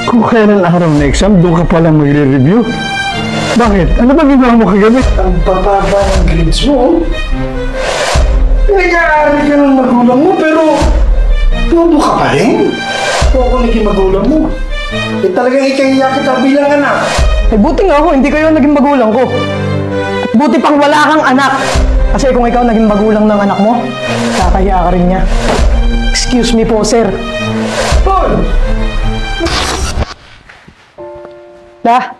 Kung kailan araw na exam, doon ka palang magre-review. Bakit? Ano ba ginawa mo kagabi? Ang bababa ng grades mo. Pinag-aaral ka ng magulang mo, pero bobo ka pa rin. Kung ako naging magulang mo, eh talagang ikahiya kita bilang anak. Eh buti nga ako, hindi kayo naging magulang ko. At buti pang wala kang anak. Kasi kung ikaw naging magulang ng anak mo, kakahiya ka rin niya. Excuse me po, sir. Paul! La,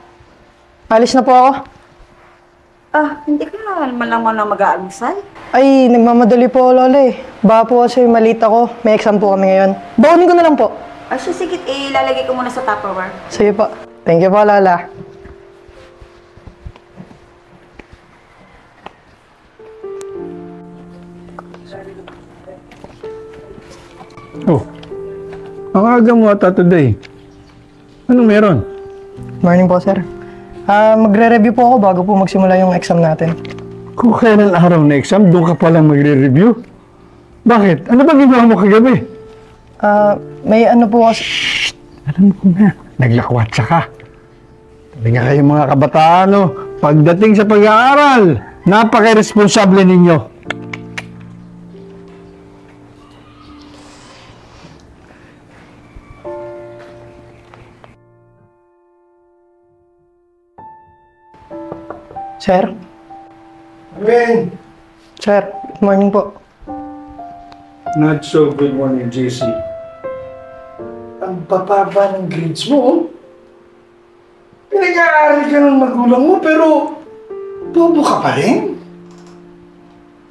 alis na po ako. Hindi ka naman lang mag-aalmusal. Ay, nagmamadali po ako, Lola eh. Baka po kasi malate ako. May exam po kami ngayon. Bawalin ko na lang po. Sige, ilalagay ko muna sa Tupperware. Sige po. Thank you po, Lola. Oh, ang aga mo ata today. Anong meron? Morning po, sir. Magre-review po ako bago po magsimula yung exam natin. Kung kailan araw na exam, doon ka palang magre-review. Bakit? Ano ba ginawa mo kagabi? May ano po kasi... Shhh! Alam ko na, naglakwatsa ka. Talaga kayo mga kabataan, oh. Pagdating sa pag-aaral, napaka-responsable ninyo. Sir? Amen. Sir, good morning po. Not so good morning, JC. Ang bababa ng grades mo. Pinag-aaral ka ng magulang mo, pero bobo ka pa rin.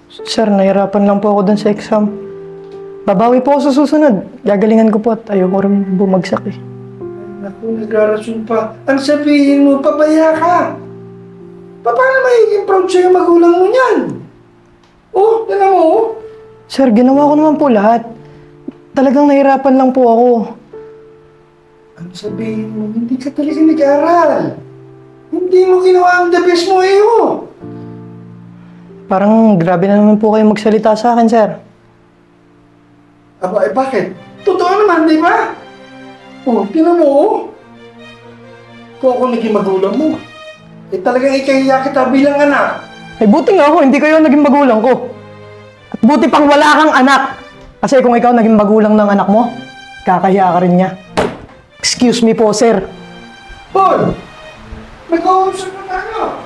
Sir, nahirapan lang po ako dun sa exam. Babawi po ako sa susunod. Gagalingan ko po at ayoko rin bumagsak eh. Naku, nag-arason pa. Ang sabihin mo, pabaya ka. Paano magiging proud sa'yo magulang mo niyan? Oh, yan mo, oh. Sir, ginawa ko naman po lahat. Talagang nahirapan lang po ako. Ang sabihin mo, hindi ka talaga nag-aral. Hindi mo ginawa ang the best mo eh, oh. Parang grabe na naman po kayo magsalita sa akin, sir. Aba, bakit? Totoo naman, di ba? Oh, tinan mo, oh. Kung ako naging magulang mo, eh talagang ikahiya kita bilang anak. Eh buti nga ako, hindi kayo naging magulang ko. At buti pang wala kang anak. Kasi kung ikaw naging magulang ng anak mo, kakahiya ka rin niya. Excuse me po, sir. Paul! Nag-uusap na tayo.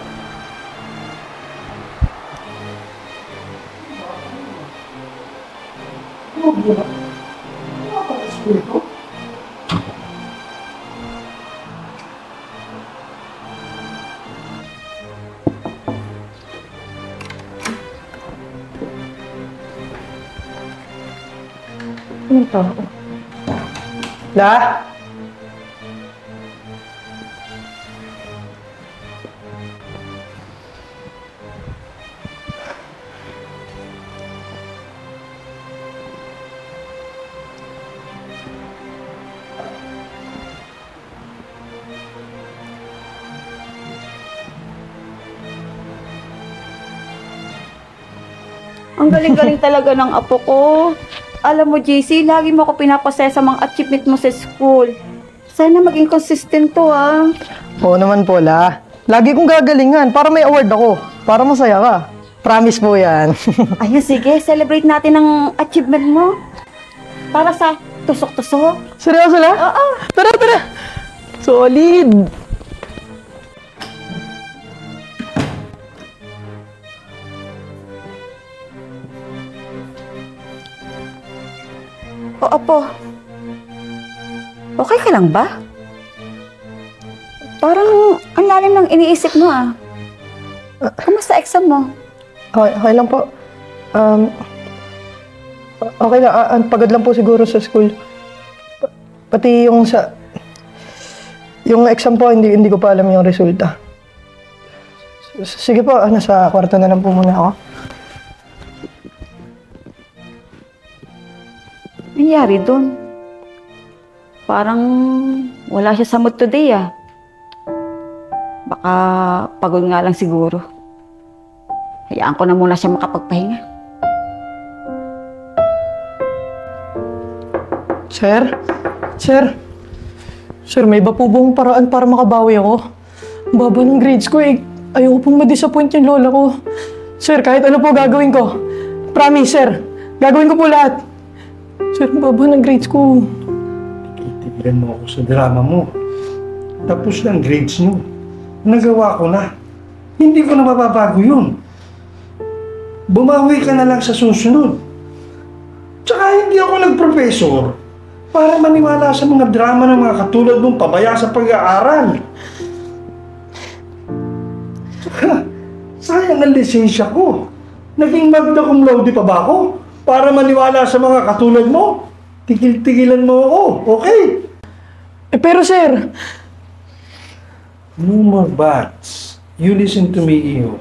Oh, di ba? Ano ka sa spirito? Ano to? La? Ang galing-galing talaga ng apo ko. Alam mo, JC, lagi mo ako pinapasaya sa mga achievement mo sa school. Sana maging consistent to, ah. Oo naman po, La. Lagi kong gagalingan para may award ako. Para masaya ka. Promise po yan. Ayun, sige, celebrate natin ang achievement mo. Para sa tusok-tusok. Seryoso, La? Oo. Tara, tara! Solid! O, apo. Okay ka lang ba? Parang ang lalim ng iniisip mo, ah. Kamusta exam mo? Okay lang po. Okay lang. Pagod lang po siguro sa school. Pati yung sa... Yung exam po, hindi ko pa alam yung resulta. Sige po, nasa kwarto na lang po muna ako. Nangyari doon? Parang wala siya sa mood today, ah. Baka pagod nga lang siguro. Hayaan ko na muna siya makapagpahinga. Sir? Sir? Sir, may iba po bang paraan para makabawi ako? Ang baba ng grades ko eh. Ayoko pong ma-disappoint yung lola ko. Sir, kahit ano po gagawin ko. Promise, sir. Gagawin ko po lahat. Sir, ang baba ng grades ko. Tigilan mo ako sa drama mo. Tapos ng grades mo. Nagawa ko na. Hindi ko na mababago yun. Bumawi ka na lang sa susunod. Tsaka hindi ako nag-professor para maniwala sa mga drama ng mga katulad mong pabaya sa pag-aaral. Tsaka, sayang ang lisensya ko. Naging magna cum laude pa ba ako para maniwala sa mga katulad mo? Tigil-tigilan mo ako, okay? Pero sir, No more buts. You listen to me, Iyo.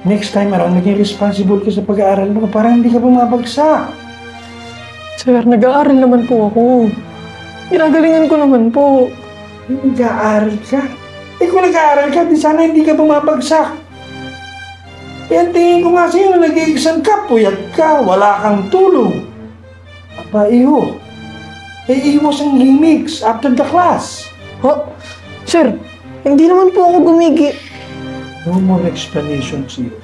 Next time around, maging responsible ka sa pag-aaral mo para hindi ka bumabagsak. sir, nag-aaral naman po ako. Ginagalingan ko naman po. Nag-aaral ka? Eh kung nag-aaral ka, di sana hindi ka bumabagsak. Eh ang tingin ko nga sa'yo, nag-i-exam ka, puyat ka, wala kang tulog. Aba, Iyo. Eh, iwas ang gimmicks after the class. Ha? Sir, hindi naman po ako gumigi. No more explanations, Iyo.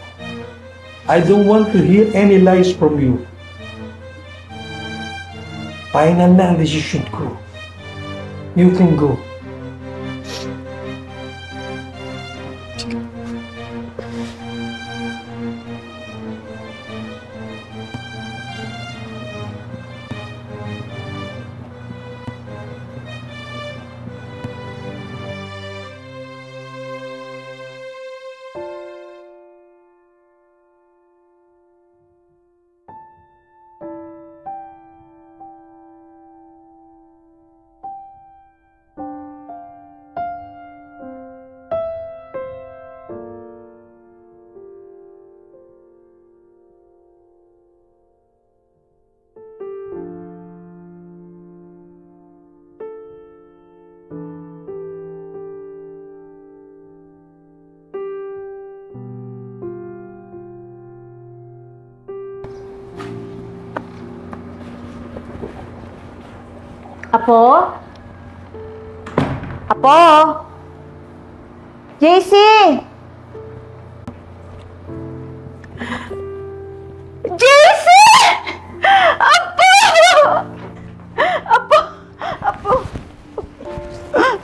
I don't want to hear any lies from you. Final na ang decision ko. You can go. Apo? Apo? JC! JC! Apo! Apo! Apo!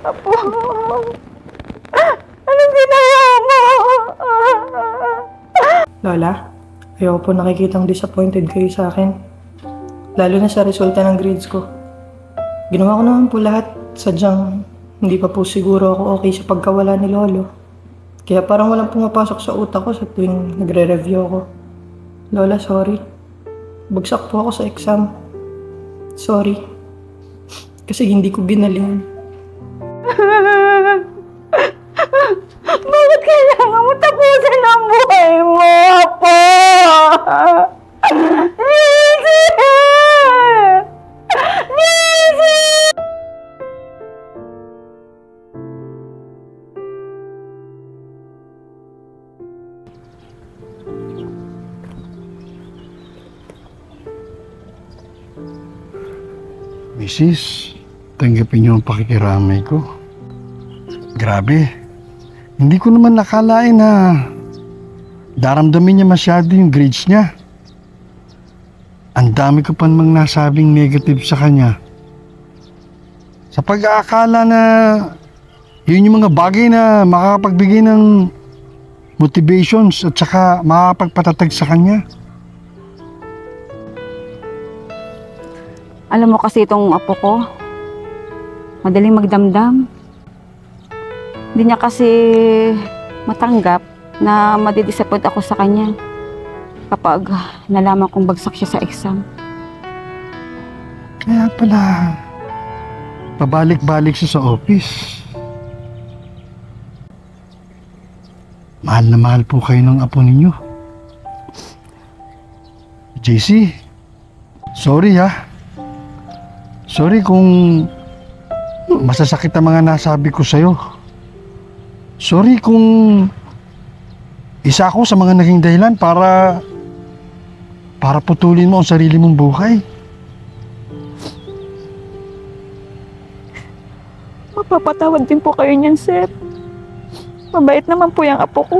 Apo! Anong ginawa mo? Lola, ayoko po nakikitang disappointed kayo sa akin. Lalo na sa resulta ng grades ko. Ginawa ko naman po lahat, sadyang hindi pa po siguro ako okay sa pagkawala ni Lolo. Kaya parang walang pumapasok sa utak ko sa tuwing nagre-review ako. Lola, sorry. Bagsak po ako sa exam. Sorry. Kasi hindi ko ginalingan. Bakit kailangan mo tapusin ang buhay mo, Apo? Mrs., tanggapin niyo ang pakikiramay ko. Grabe, hindi ko naman nakalain na daramdamin niya masyado yung grades niya. Ang dami ko pa namang nasabing negative sa kanya. Sa pag-aakala na yun yung mga bagay na makakapagbigay ng motivations at saka makakapagpatatag sa kanya. Alam mo kasi itong apo ko, madaling magdamdam. Hindi niya kasi matanggap na madidisappoint ako sa kanya kapag nalaman kong bagsak siya sa exam. Kaya pala, pabalik-balik siya sa office. Mahal na mahal po kayo ng apo ninyo. JC, sorry ha. Sorry kung masasakit ang mga nasabi ko sa'yo. Sorry kung isa ako sa mga naging dahilan para putulin mo ang sarili mong buhay. Mapapatawad din po kayo niyan, sir. Mabait naman po yung apo ko.